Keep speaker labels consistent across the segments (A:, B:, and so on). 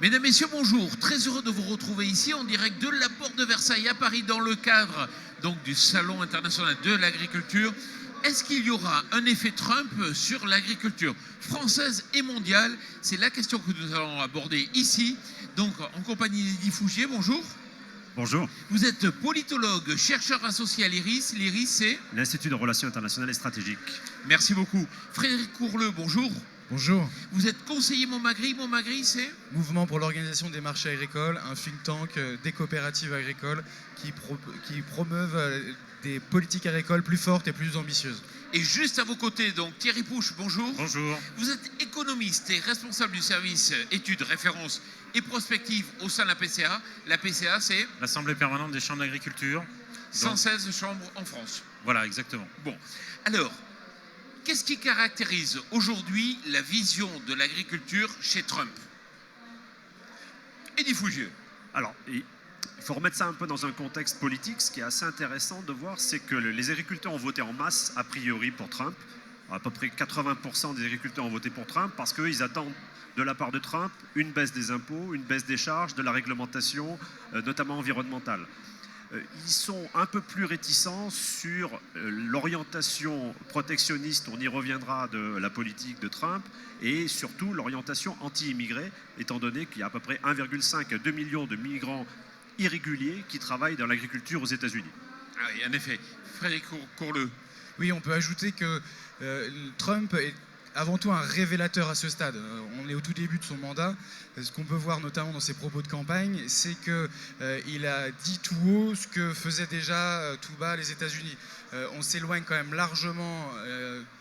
A: Mesdames, Messieurs, bonjour. Très heureux de vous retrouver ici en direct de la Porte de Versailles à Paris dans le cadre donc, du Salon international de l'agriculture. Est-ce qu'il y aura un effet Trump sur l'agriculture française et mondiale? C'est la question que nous allons aborder ici, donc en compagnie d'Eddy Fougier. Bonjour.
B: Bonjour.
A: Vous êtes politologue, chercheur associé à l'IRIS. l'IRIS, c'est
B: l'Institut de Relations internationales et stratégiques.
A: Merci beaucoup. Frédéric Courleux, bonjour.
C: Bonjour.
A: Vous êtes conseiller Montmagri. Montmagri, c'est
C: Mouvement pour l'organisation des marchés agricoles, un think tank des coopératives agricoles qui promeuvent des politiques agricoles plus fortes et plus ambitieuses.
A: Et juste à vos côtés, donc Thierry Pouche, bonjour.
B: Bonjour.
A: Vous êtes économiste et responsable du service études, références et prospectives au sein de la PCA. La PCA, c'est
B: L'Assemblée permanente des chambres d'agriculture.
A: 116 chambres en France.
B: Voilà, exactement.
A: Bon, alors, qu'est-ce qui caractérise aujourd'hui la vision de l'agriculture chez Trump? Eddy Fougier.
B: Alors, il faut remettre ça un peu dans un contexte politique. Ce qui est assez intéressant de voir, c'est que les agriculteurs ont voté en masse, a priori, pour Trump. À peu près 80% des agriculteurs ont voté pour Trump parce qu'ils attendent de la part de Trump une baisse des impôts, une baisse des charges, de la réglementation, notamment environnementale. Ils sont un peu plus réticents sur l'orientation protectionniste, on y reviendra, de la politique de Trump, et surtout l'orientation anti-immigrés, étant donné qu'il y a à peu près 1,5 à 2 millions de migrants irréguliers qui travaillent dans l'agriculture aux États-Unis.
A: Ah oui, en effet. Frédéric Courleux.
C: Oui, on peut ajouter que Trump est avant tout un révélateur à ce stade. On est au tout début de son mandat. Ce qu'on peut voir notamment dans ses propos de campagne, c'est qu'il a dit tout haut ce que faisaient déjà tout bas les États-Unis. On s'éloigne quand même largement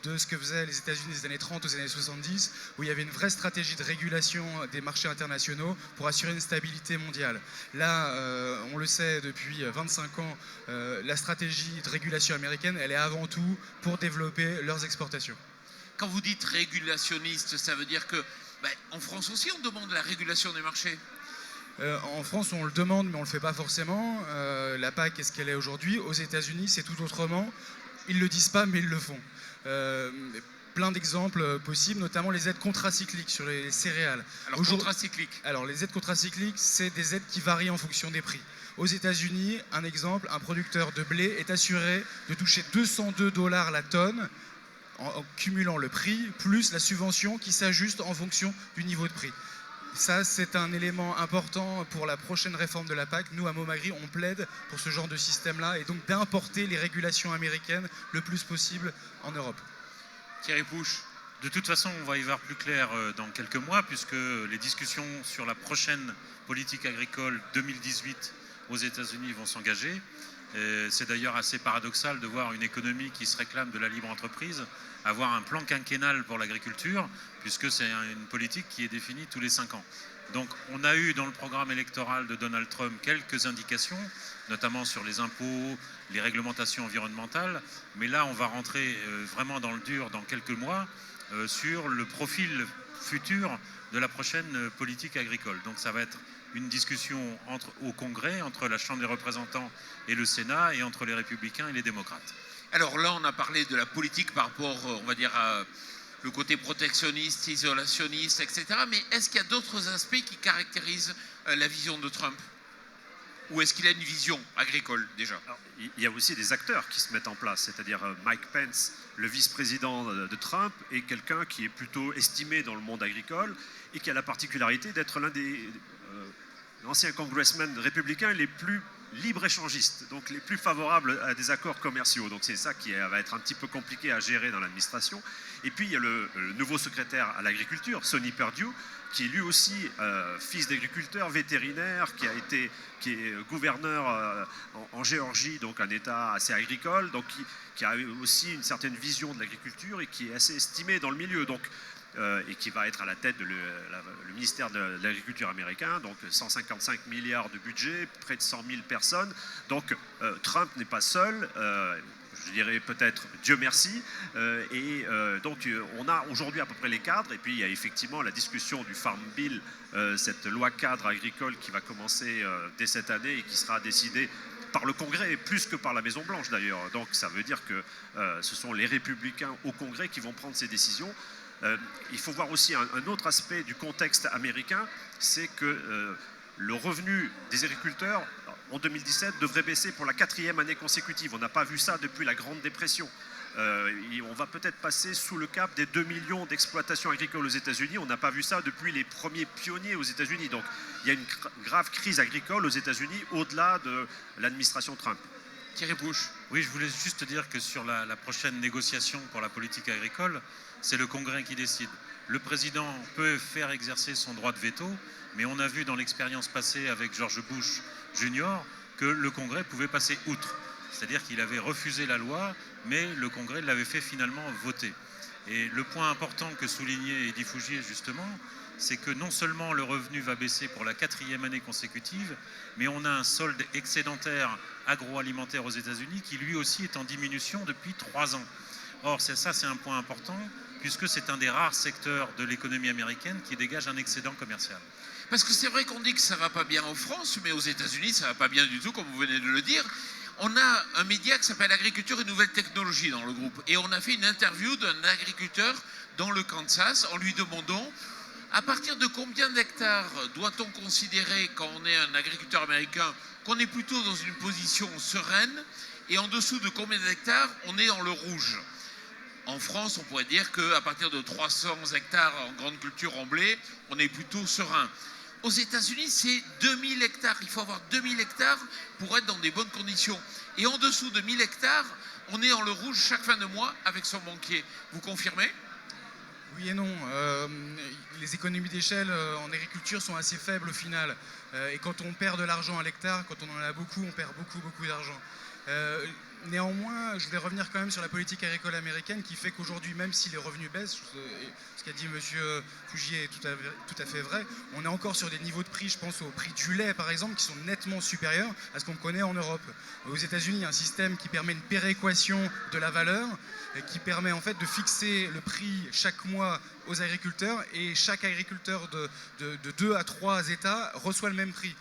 C: de ce que faisaient les États-Unis des années 30 aux années 70, où il y avait une vraie stratégie de régulation des marchés internationaux pour assurer une stabilité mondiale. Là, on le sait depuis 25 ans, la stratégie de régulation américaine, elle est avant tout pour développer leurs exportations.
A: Quand vous dites régulationniste, ça veut dire que, en France aussi, on demande la régulation des marchés.
C: En France, on le demande, mais on ne le fait pas forcément. La PAC, qu'est-ce qu'elle est aujourd'hui? Aux États-Unis, c'est tout autrement. Ils ne le disent pas, mais ils le font. Plein d'exemples possibles, notamment les aides contracycliques sur les céréales.
A: Alors, contracycliques.
C: Alors, les aides contracycliques, c'est des aides qui varient en fonction des prix. Aux États-Unis, un exemple, un producteur de blé est assuré de toucher $202 la tonne en cumulant le prix plus la subvention qui s'ajuste en fonction du niveau de prix. Ça, c'est un élément important pour la prochaine réforme de la PAC. Nous, à Montmagri, on plaide pour ce genre de système-là et donc d'importer les régulations américaines le plus possible en Europe.
A: Thierry Pouche.
D: De toute façon, on va y voir plus clair dans quelques mois, puisque les discussions sur la prochaine politique agricole 2018 aux États-Unis vont s'engager. C'est d'ailleurs assez paradoxal de voir une économie qui se réclame de la libre entreprise avoir un plan quinquennal pour l'agriculture, puisque c'est une politique qui est définie tous les 5 ans. Donc on a eu dans le programme électoral de Donald Trump quelques indications, notamment sur les impôts, les réglementations environnementales, mais là on va rentrer vraiment dans le dur dans quelques mois sur le profil futur de la prochaine politique agricole. Donc ça va être une discussion au Congrès, entre la Chambre des représentants et le Sénat, et entre les républicains et les démocrates.
A: Alors là, on a parlé de la politique par rapport, on va dire, à le côté protectionniste, isolationniste, etc. Mais est-ce qu'il y a d'autres aspects qui caractérisent la vision de Trump? Ou est-ce qu'il a une vision agricole, déjà?
B: Alors, il y a aussi des acteurs qui se mettent en place, c'est-à-dire Mike Pence, le vice-président de Trump, est quelqu'un qui est plutôt estimé dans le monde agricole et qui a la particularité d'être l'un des anciens congressmen républicains les plus libre-échangistes, donc les plus favorables à des accords commerciaux. Donc c'est ça qui va être un petit peu compliqué à gérer dans l'administration. Et puis il y a le nouveau secrétaire à l'agriculture, Sonny Perdue, qui est lui aussi fils d'agriculteur, vétérinaire, qui est gouverneur en Géorgie, donc un État assez agricole, donc qui a aussi une certaine vision de l'agriculture et qui est assez estimé dans le milieu. Donc, et qui va être à la tête du ministère de l'Agriculture américain, donc 155 milliards de budget, près de 100 000 personnes. Donc Trump n'est pas seul. je dirais peut-être Dieu merci. Donc on a aujourd'hui à peu près les cadres, et puis il y a effectivement la discussion du Farm Bill, cette loi cadre agricole qui va commencer dès cette année et qui sera décidée par le Congrès, plus que par la Maison-Blanche d'ailleurs. Donc ça veut dire que ce sont les républicains au Congrès qui vont prendre ces décisions. Il faut voir aussi un autre aspect du contexte américain, c'est que le revenu des agriculteurs en 2017 devrait baisser pour la 4e année consécutive. On n'a pas vu ça depuis la Grande Dépression. On va peut-être passer sous le cap des 2 millions d'exploitations agricoles aux États-Unis. On n'a pas vu ça depuis les premiers pionniers aux États-Unis. Donc il y a une grave crise agricole aux États-Unis au-delà de l'administration Trump.
A: Thierry Bouche.
D: Oui, je voulais juste dire que sur la prochaine négociation pour la politique agricole, c'est le Congrès qui décide. Le président peut faire exercer son droit de veto, mais on a vu dans l'expérience passée avec George Bush Jr. que le Congrès pouvait passer outre. C'est-à-dire qu'il avait refusé la loi, mais le Congrès l'avait fait finalement voter. Et le point important que soulignait Eddy Fougier justement, c'est que non seulement le revenu va baisser pour la 4e année consécutive, mais on a un solde excédentaire agroalimentaire aux États-Unis qui lui aussi est en diminution depuis 3 ans. Or, c'est un point important, puisque c'est un des rares secteurs de l'économie américaine qui dégage un excédent commercial.
A: Parce que c'est vrai qu'on dit que ça ne va pas bien en France, mais aux États-Unis, ça ne va pas bien du tout, comme vous venez de le dire. On a un média qui s'appelle Agriculture et Nouvelles Technologies dans le groupe. Et on a fait une interview d'un agriculteur dans le Kansas en lui demandant à partir de combien d'hectares doit-on considérer, quand on est un agriculteur américain, qu'on est plutôt dans une position sereine, et en dessous de combien d'hectares on est dans le rouge. En France, on pourrait dire qu'à partir de 300 hectares en grande culture en blé, on est plutôt serein. Aux États-Unis, c'est 2000 hectares. Il faut avoir 2000 hectares pour être dans des bonnes conditions. Et en dessous de 1000 hectares, on est dans le rouge chaque fin de mois avec son banquier. Vous confirmez ?
C: Oui et non. Les économies d'échelle en agriculture sont assez faibles au final. Et quand on perd de l'argent à l'hectare, quand on en a beaucoup, on perd beaucoup d'argent. Néanmoins, je voulais revenir quand même sur la politique agricole américaine qui fait qu'aujourd'hui, même si les revenus baissent, ce qu'a dit M. Fougier est tout à fait vrai, on est encore sur des niveaux de prix, je pense au prix du lait par exemple, qui sont nettement supérieurs à ce qu'on connaît en Europe. Aux États-Unis, il y a un système qui permet une péréquation de la valeur, qui permet en fait de fixer le prix chaque mois aux agriculteurs, et chaque agriculteur de 2 à 3 États reçoit le même prix.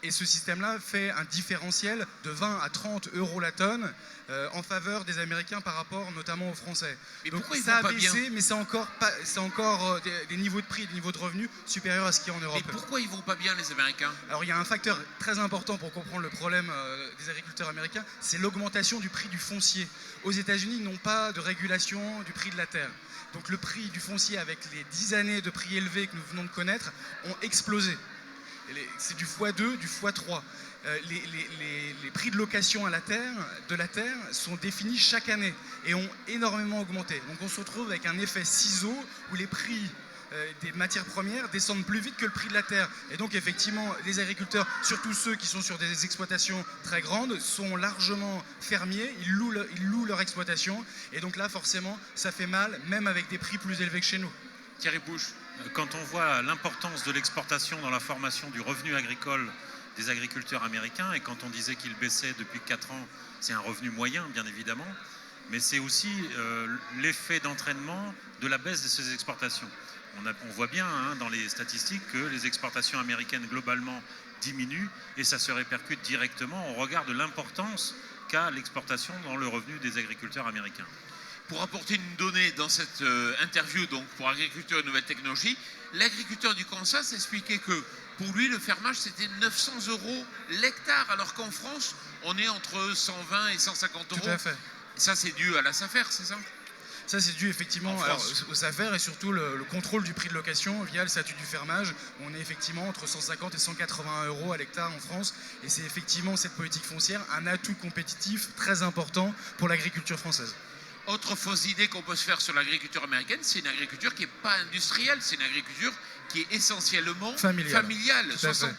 C: Et ce système-là fait un différentiel de 20 à 30 euros la tonne en faveur des Américains par rapport notamment aux Français.
A: Mais
C: donc
A: pourquoi ils
C: ça a
A: vont pas
C: baissé,
A: bien ?
C: mais c'est encore des niveaux de prix, des niveaux de revenus supérieurs à ce qu'il y a en Europe.
A: Mais pourquoi ils vont pas bien, les Américains ?
C: Alors il y a un facteur très important pour comprendre le problème des agriculteurs américains, c'est l'augmentation du prix du foncier. Aux États-Unis, ils n'ont pas de régulation du prix de la terre. Donc le prix du foncier, avec les 10 années de prix élevés que nous venons de connaître, ont explosé. C'est du x2, du x3. Les prix de location de la terre sont définis chaque année et ont énormément augmenté. Donc on se retrouve avec un effet ciseau où les prix des matières premières descendent plus vite que le prix de la terre. Et donc effectivement, les agriculteurs, surtout ceux qui sont sur des exploitations très grandes, sont largement fermiers, ils louent leur exploitation. Et donc là, forcément, ça fait mal, même avec des prix plus élevés que chez nous.
A: Thierry Bouche.
D: Quand on voit l'importance de l'exportation dans la formation du revenu agricole des agriculteurs américains, et quand on disait qu'il baissait depuis 4 ans, c'est un revenu moyen bien évidemment, mais c'est aussi l'effet d'entraînement de la baisse de ces exportations. On voit bien dans les statistiques que les exportations américaines globalement diminuent, et ça se répercute directement au regard de l'importance qu'a l'exportation dans le revenu des agriculteurs américains.
A: Pour apporter une donnée dans cette interview donc pour Agriculture et Nouvelles Technologies, l'agriculteur du Kansas expliquait que pour lui, le fermage, c'était 900 euros l'hectare, alors qu'en France, on est entre 120 et 150 euros.
C: Tout à fait.
A: Ça, c'est dû à la SAFER, c'est ça ?
C: Ça, c'est dû effectivement aux SAFER et surtout le contrôle du prix de location via le statut du fermage. On est effectivement entre 150 et 180 euros à l'hectare en France. Et c'est effectivement cette politique foncière un atout compétitif très important pour l'agriculture française.
A: Autre fausse idée qu'on peut se faire sur l'agriculture américaine, c'est une agriculture qui n'est pas industrielle, c'est une agriculture qui est essentiellement familiale. 60%,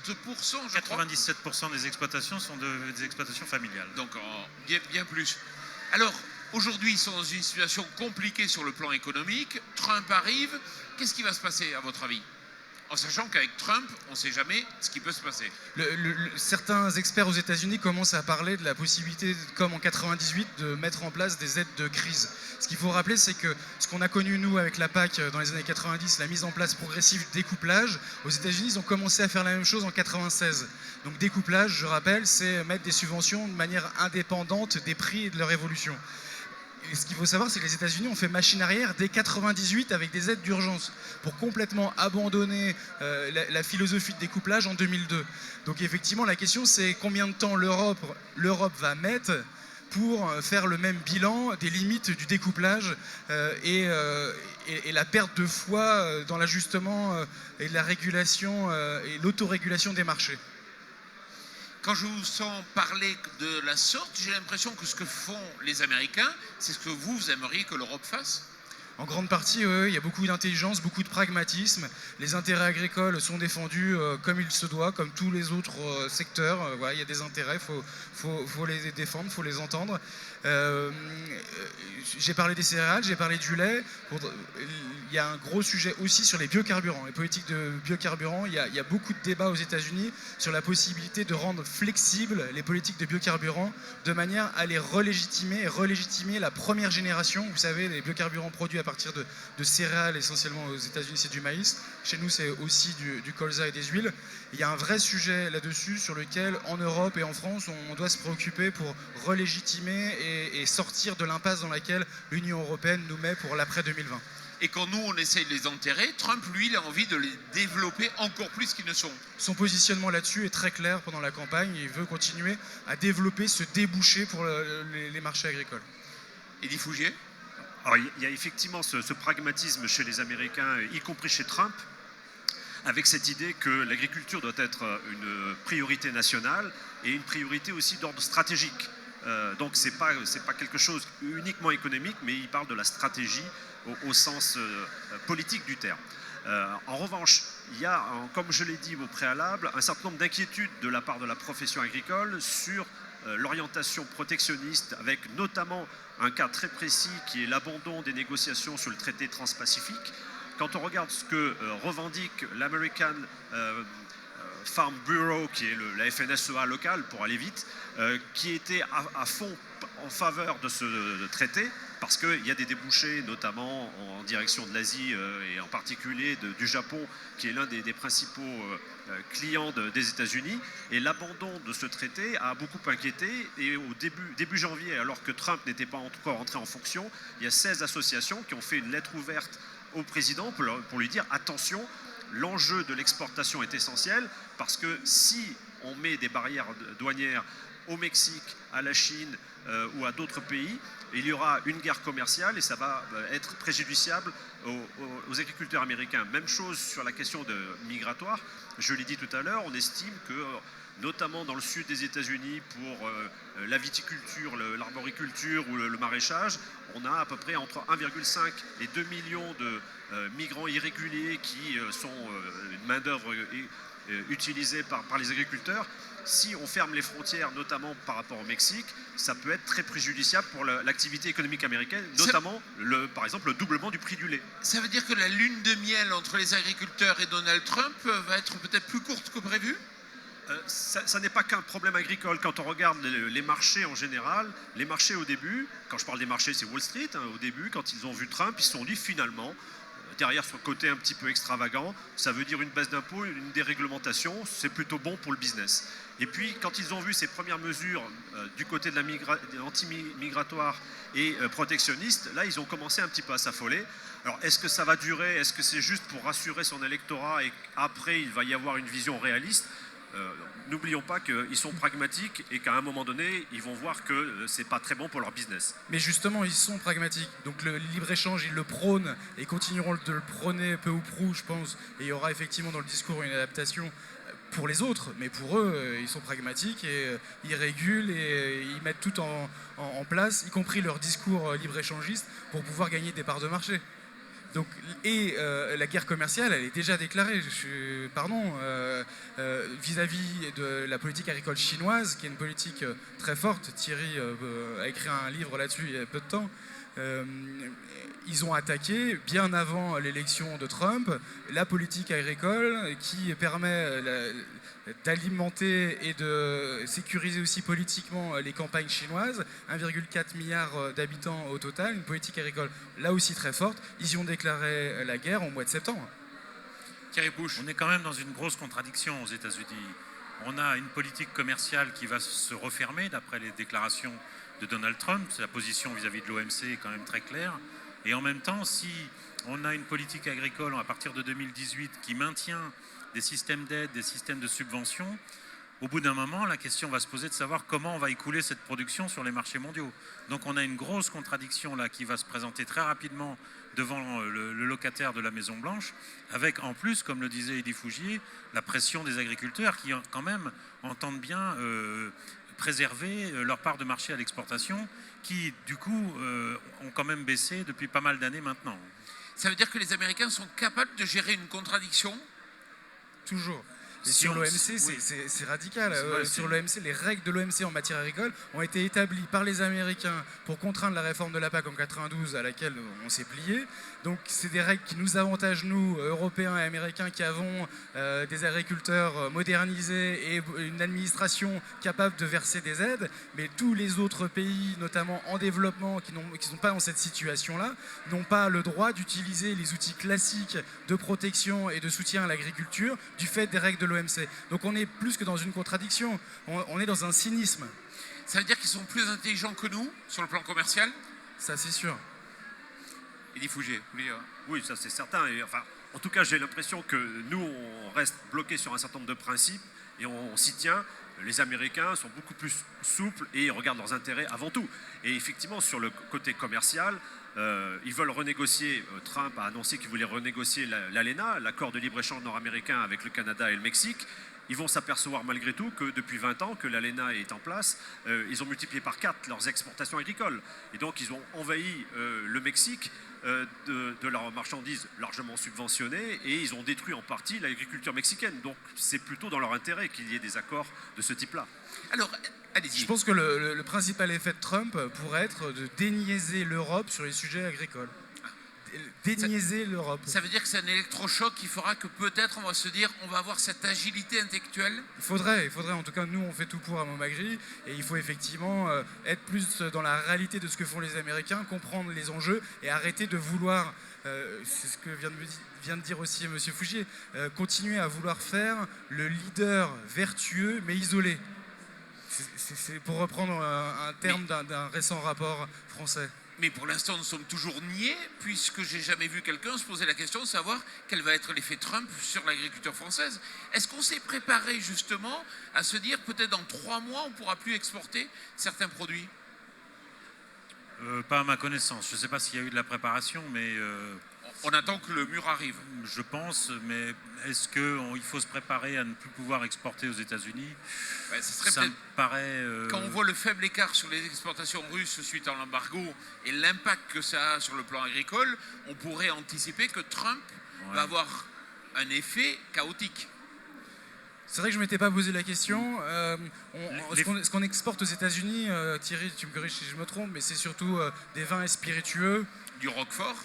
A: je crois.
D: 97% des exploitations sont des exploitations familiales.
A: Donc bien plus. Alors, aujourd'hui, ils sont dans une situation compliquée sur le plan économique. Trump arrive. Qu'est-ce qui va se passer, à votre avis ? en sachant qu'avec Trump, on ne sait jamais ce qui peut se passer.
C: Certains experts aux États-Unis commencent à parler de la possibilité, comme en 98, de mettre en place des aides de crise. Ce qu'il faut rappeler, c'est que ce qu'on a connu, nous, avec la PAC dans les années 90, la mise en place progressive du découplage, aux États-Unis, ils ont commencé à faire la même chose en 96. Donc découplage, je rappelle, c'est mettre des subventions de manière indépendante des prix et de leur évolution. Et ce qu'il faut savoir, c'est que les États-Unis ont fait machine arrière dès 98 avec des aides d'urgence pour complètement abandonner la philosophie de découplage en 2002. Donc effectivement, la question, c'est combien de temps l'Europe va mettre pour faire le même bilan des limites du découplage et la perte de foi dans l'ajustement et la régulation et l'autorégulation des marchés.
A: Quand je vous sens parler de la sorte, j'ai l'impression que ce que font les Américains, c'est ce que vous aimeriez que l'Europe fasse.
C: En grande partie, il y a beaucoup d'intelligence, beaucoup de pragmatisme. Les intérêts agricoles sont défendus comme il se doit, comme tous les autres secteurs. Voilà, il y a des intérêts, faut les défendre, il faut les entendre. J'ai parlé des céréales, j'ai parlé du lait. Il y a un gros sujet aussi sur les biocarburants, les politiques de biocarburants. Il y a beaucoup de débats aux États-Unis sur la possibilité de rendre flexibles les politiques de biocarburants de manière à les relégitimer la première génération. Vous savez, les biocarburants produits à partir de céréales, essentiellement aux États-Unis, c'est du maïs. Chez nous, c'est aussi du colza et des huiles. Il y a un vrai sujet là-dessus sur lequel, en Europe et en France, on doit se préoccuper pour relégitimer et sortir de l'impasse dans laquelle l'Union européenne nous met pour l'après 2020.
A: Et quand nous, on essaye de les enterrer, Trump, lui, il a envie de les développer encore plus qu'ils ne sont.
C: Son positionnement là-dessus est très clair pendant la campagne. Il veut continuer à développer ce débouché pour les marchés agricoles.
A: Eddy Fougier ?
B: Alors, il y a effectivement ce pragmatisme chez les Américains, y compris chez Trump, avec cette idée que l'agriculture doit être une priorité nationale et une priorité aussi d'ordre stratégique. Donc c'est pas quelque chose uniquement économique, mais il parle de la stratégie au sens politique du terme. En revanche, il y a, comme je l'ai dit au préalable, un certain nombre d'inquiétudes de la part de la profession agricole sur l'orientation protectionniste, avec notamment un cas très précis qui est l'abandon des négociations sur le traité transpacifique. Quand on regarde ce que revendique l'American Farm Bureau, qui est la FNSEA locale, pour aller vite, qui était à fond en faveur de ce traité, parce qu'il y a des débouchés, notamment en direction de l'Asie et en particulier du Japon, qui est l'un des principaux clients des États-Unis. Et l'abandon de ce traité a beaucoup inquiété. Et au début janvier, alors que Trump n'était pas encore entré en fonction, il y a 16 associations qui ont fait une lettre ouverte au président pour lui dire attention, l'enjeu de l'exportation est essentiel, parce que si on met des barrières douanières au Mexique, à la Chine ou à d'autres pays, il y aura une guerre commerciale et ça va être préjudiciable aux agriculteurs américains. Même chose sur la question migratoire. Je l'ai dit tout à l'heure, on estime que, notamment dans le sud des États-Unis, pour la viticulture, l'arboriculture ou le maraîchage, on a à peu près entre 1,5 et 2 millions de migrants irréguliers qui sont une main-d'œuvre utilisée par les agriculteurs. Si on ferme les frontières, notamment par rapport au Mexique, ça peut être très préjudiciable pour l'activité économique américaine, notamment, par exemple, le doublement du prix du lait.
A: Ça veut dire que la lune de miel entre les agriculteurs et Donald Trump va être peut-être plus courte que prévu ?
B: Ça n'est pas qu'un problème agricole. Quand on regarde les marchés en général, les marchés au début, quand je parle des marchés, c'est Wall Street, au début, quand ils ont vu Trump, ils se sont dit finalement, derrière son côté un petit peu extravagant, ça veut dire une baisse d'impôts, une déréglementation, c'est plutôt bon pour le business. Et puis, quand ils ont vu ces premières mesures du côté de l'anti-migratoire et protectionniste, là, ils ont commencé un petit peu à s'affoler. Alors, est-ce que ça va durer? Est-ce que c'est juste pour rassurer son électorat et qu'après, il va y avoir une vision réaliste? N'oublions pas qu'ils sont pragmatiques et qu'à un moment donné, ils vont voir que c'est pas très bon pour leur business.
C: Mais justement, ils sont pragmatiques. Donc le libre-échange, ils le prônent et continueront de le prôner peu ou prou, je pense. Et il y aura effectivement dans le discours une adaptation pour les autres, mais pour eux, ils sont pragmatiques et ils régulent et ils mettent tout en place, y compris leur discours libre-échangiste, pour pouvoir gagner des parts de marché. Donc, la guerre commerciale, elle est déjà déclarée, vis-à-vis de la politique agricole chinoise, qui est une politique très forte. Thierry a écrit un livre là-dessus il y a peu de temps. ils ont attaqué, bien avant l'élection de Trump, la politique agricole qui permet d'alimenter et de sécuriser aussi politiquement les campagnes chinoises. 1,4 milliard d'habitants au total, une politique agricole là aussi très forte. Ils y ont déclaré la guerre au mois de septembre.
A: Thierry Bouche.
D: On est quand même dans une grosse contradiction aux États-Unis. On a une politique commerciale qui va se refermer d'après les déclarations de Donald Trump. La position vis-à-vis de l'OMC est quand même très claire. Et en même temps, si on a une politique agricole à partir de 2018 qui maintient des systèmes d'aide, des systèmes de subvention, au bout d'un moment, la question va se poser de savoir comment on va écouler cette production sur les marchés mondiaux. Donc on a une grosse contradiction là qui va se présenter très rapidement devant le locataire de la Maison-Blanche, avec en plus, comme le disait Eddy Fougier, la pression des agriculteurs qui quand même entendent bien préserver leur part de marché à l'exportation, qui du coup ont quand même baissé depuis pas mal d'années maintenant.
A: Ça veut dire que les Américains sont capables de gérer une contradiction?
C: Toujours. Et
D: Si
C: sur
D: on-
C: l'OMC,
D: oui.
C: c'est radical.
D: Ouais,
C: Sur l'OMC, les règles de l'OMC en matière agricole ont été établies par les Américains pour contraindre la réforme de la PAC en 92 à laquelle on s'est plié. Donc c'est des règles qui nous avantagent, nous, Européens et Américains, qui avons des agriculteurs modernisés et une administration capable de verser des aides. Mais tous les autres pays, notamment en développement, qui ne sont pas dans cette situation-là, n'ont pas le droit d'utiliser les outils classiques de protection et de soutien à l'agriculture du fait des règles de l'OMC. Donc on est plus que dans une contradiction, on est dans un cynisme,
A: Ça veut dire qu'ils sont plus intelligents que nous sur le plan commercial?
C: ça c'est sûr.
A: Eddy Fougier, vous voulez dire?
B: Oui, ça c'est certain. Et, enfin, en tout cas, j'ai l'impression que nous, on reste bloqués sur un certain nombre de principes et on s'y tient. Les Américains sont beaucoup plus souples et ils regardent leurs intérêts avant tout. Et effectivement, sur le côté commercial, ils veulent renégocier. Trump a annoncé qu'il voulait renégocier l'ALENA, l'accord de libre-échange nord-américain avec le Canada et le Mexique. Ils vont s'apercevoir malgré tout que depuis 20 ans que l'ALENA est en place, ils ont multiplié par 4 leurs exportations agricoles. Et donc ils ont envahi le Mexique de leurs marchandises largement subventionnées et ils ont détruit en partie l'agriculture mexicaine. Donc c'est plutôt dans leur intérêt qu'il y ait des accords de ce type-là.
A: Alors, allez-y.
C: Je pense que le principal effet de Trump pourrait être de déniaiser l'Europe sur les sujets agricoles. Déniaiser l'Europe.
A: Ça veut dire que c'est un électrochoc qui fera que peut-être on va se dire on va avoir cette agilité intellectuelle.
C: Il faudrait, en tout cas nous on fait tout pour à Montmagry et il faut effectivement être plus dans la réalité de ce que font les Américains, comprendre les enjeux et arrêter de vouloir, c'est ce que vient de dire aussi M. Fougier, continuer à vouloir faire le leader vertueux mais isolé. C'est pour reprendre un terme d'un récent rapport français.
A: Mais pour l'instant, nous sommes toujours niais, puisque j'ai jamais vu quelqu'un se poser la question de savoir quel va être l'effet Trump sur l'agriculture française. Est-ce qu'on s'est préparé justement à se dire peut-être dans 3 mois, on ne pourra plus exporter certains produits?
D: Pas à ma connaissance. Je ne sais pas s'il y a eu de la préparation, mais
A: On attend que le mur arrive.
D: je pense. Mais est-ce qu'il faut se préparer à ne plus pouvoir exporter aux États-Unis?
A: Ouais, ce serait
D: Ça me
A: peut-être,
D: paraît.
A: quand on voit le faible écart sur les exportations russes suite à l'embargo et l'impact que ça a sur le plan agricole, on pourrait anticiper que Trump va avoir un effet chaotique.
C: C'est vrai que je ne m'étais pas posé la question. Ce qu'on exporte aux États-Unis, Thierry, tu me corriges si je me trompe, mais c'est surtout des vins et spiritueux,
A: Du Roquefort.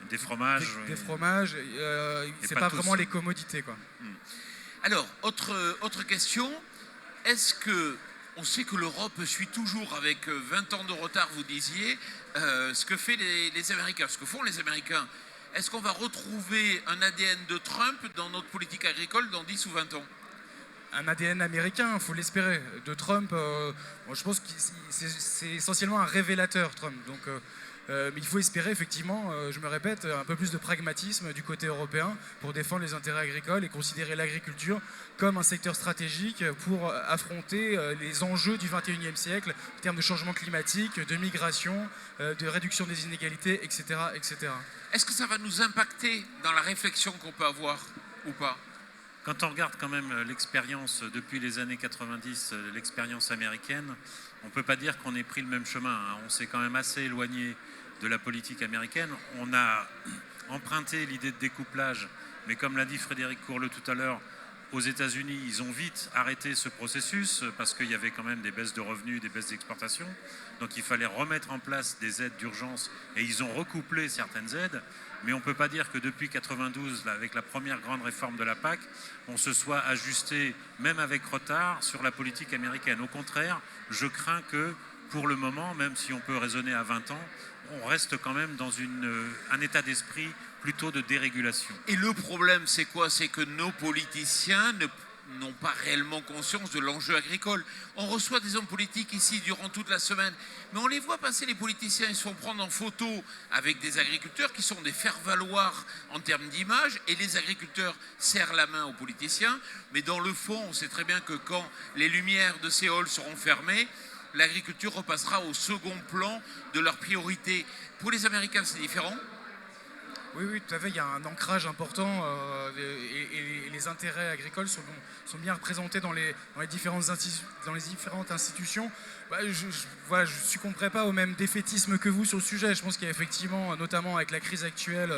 D: Des fromages.
C: des fromages. C'est pas
D: tous.
C: vraiment les commodités, quoi.
A: Alors, autre question. Est-ce que, on sait que l'Europe suit toujours avec 20 ans de retard, vous disiez, ce que fait les Américains, ce que font les Américains. Est-ce qu'on va retrouver un ADN de Trump dans notre politique agricole dans 10 ou 20 ans?
C: Un ADN américain, il faut l'espérer. De Trump, je pense que c'est essentiellement un révélateur, Trump. Donc, mais il faut espérer, effectivement, je me répète, un peu plus de pragmatisme du côté européen pour défendre les intérêts agricoles et considérer l'agriculture comme un secteur stratégique pour affronter les enjeux du 21e siècle en termes de changement climatique, de migration, de réduction des inégalités, etc. etc.
A: Est-ce que ça va nous impacter dans la réflexion qu'on peut avoir ou pas?
D: Quand on regarde quand même l'expérience depuis les années 90, l'expérience américaine, on ne peut pas dire qu'on ait pris le même chemin, hein. On s'est quand même assez éloigné de la politique américaine. On a emprunté l'idée de découplage, mais comme l'a dit Frédéric Courleux tout à l'heure, Aux États-Unis, ils ont vite arrêté ce processus parce qu'il y avait quand même des baisses de revenus, des baisses d'exportation. Donc il fallait remettre en place des aides d'urgence et ils ont recouplé certaines aides. Mais on ne peut pas dire que depuis 1992, avec la première grande réforme de la PAC, on se soit ajusté, même avec retard, sur la politique américaine. Au contraire, je crains que, pour le moment, même si on peut raisonner à 20 ans, on reste quand même dans un état d'esprit plutôt de dérégulation.
A: Et le problème, c'est quoi? C'est que nos politiciens n'ont pas réellement conscience de l'enjeu agricole. On reçoit des hommes politiques ici durant toute la semaine, mais on les voit passer, les politiciens, ils se font prendre en photo avec des agriculteurs qui sont des faire-valoir en termes d'image, et les agriculteurs serrent la main aux politiciens, mais dans le fond, on sait très bien que quand les lumières de ces halls seront fermées, l'agriculture repassera au second plan de leurs priorités. Pour les Américains, c'est différent.
C: Oui, tout à fait. Il y a un ancrage important et les intérêts agricoles sont bien représentés dans les différentes institutions. Je ne succomberai pas au même défaitisme que vous sur le sujet. Je pense qu'il y a effectivement, notamment avec la crise actuelle,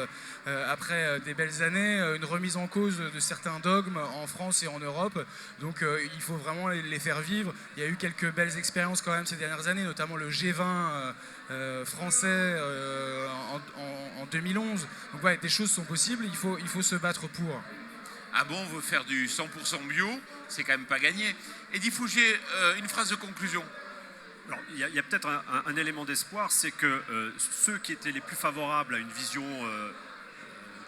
C: après des belles années, une remise en cause de certains dogmes en France et en Europe. Donc il faut vraiment les faire vivre. Il y a eu quelques belles expériences quand même ces dernières années, notamment le G20 français en 2011. Donc ouais, des choses sont possibles, il faut se battre pour.
A: Ah bon, on veut faire du 100% bio, c'est quand même pas gagné. Eddy Fougier, une phrase de conclusion.
B: Alors, il y a peut-être un élément d'espoir, c'est que ceux qui étaient les plus favorables à une vision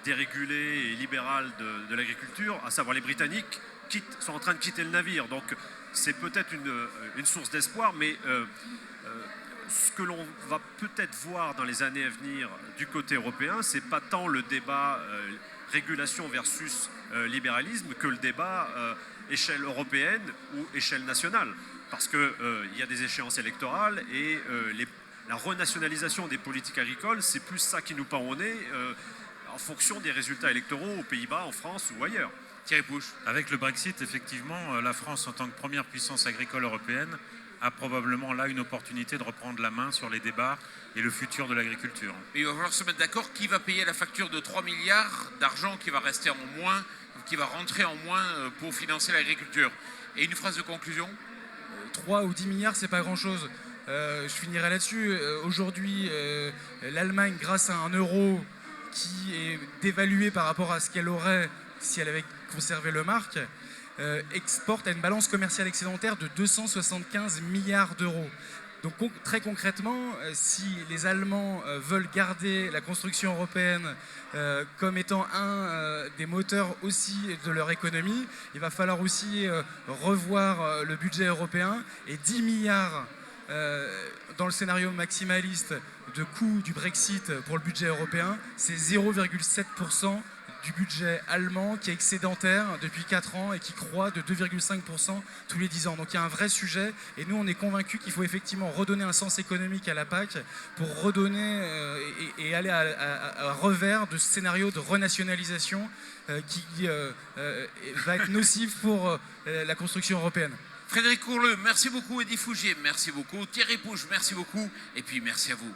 B: dérégulée et libérale de l'agriculture, à savoir les Britanniques, sont en train de quitter le navire. Donc c'est peut-être une source d'espoir, mais ce que l'on va peut-être voir dans les années à venir du côté européen, c'est pas tant le débat régulation versus libéralisme que le débat échelle européenne ou échelle nationale. Parce qu'il y a des échéances électorales et la renationalisation des politiques agricoles, c'est plus ça qui nous pend au nez en fonction des résultats électoraux aux Pays-Bas, en France ou ailleurs.
A: Thierry Pouche.
D: Avec le Brexit, effectivement, la France, en tant que première puissance agricole européenne, a probablement là une opportunité de reprendre la main sur les débats et le futur de l'agriculture.
A: Il va falloir se mettre d'accord qui va payer la facture de 3 milliards d'argent qui va rester en moins, qui va rentrer en moins pour financer l'agriculture. Et une phrase de conclusion.
C: 3 ou 10 milliards, c'est pas grand-chose. Je finirai là-dessus. Aujourd'hui, l'Allemagne, grâce à un euro qui est dévalué par rapport à ce qu'elle aurait si elle avait conservé le mark, exporte à une balance commerciale excédentaire de 275 milliards d'euros. Donc très concrètement, si les Allemands veulent garder la construction européenne comme étant un des moteurs aussi de leur économie, il va falloir aussi revoir le budget européen, et 10 milliards dans le scénario maximaliste de coût du Brexit pour le budget européen, c'est 0,7% du budget allemand qui est excédentaire depuis 4 ans et qui croît de 2,5% tous les 10 ans. Donc il y a un vrai sujet, et nous on est convaincus qu'il faut effectivement redonner un sens économique à la PAC pour redonner et aller à revers de ce scénario de renationalisation qui va être nocif pour la construction européenne.
A: Frédéric Courleux, merci beaucoup. Eddy Fougier, merci beaucoup. Thierry Pouche, merci beaucoup. Et puis merci à vous.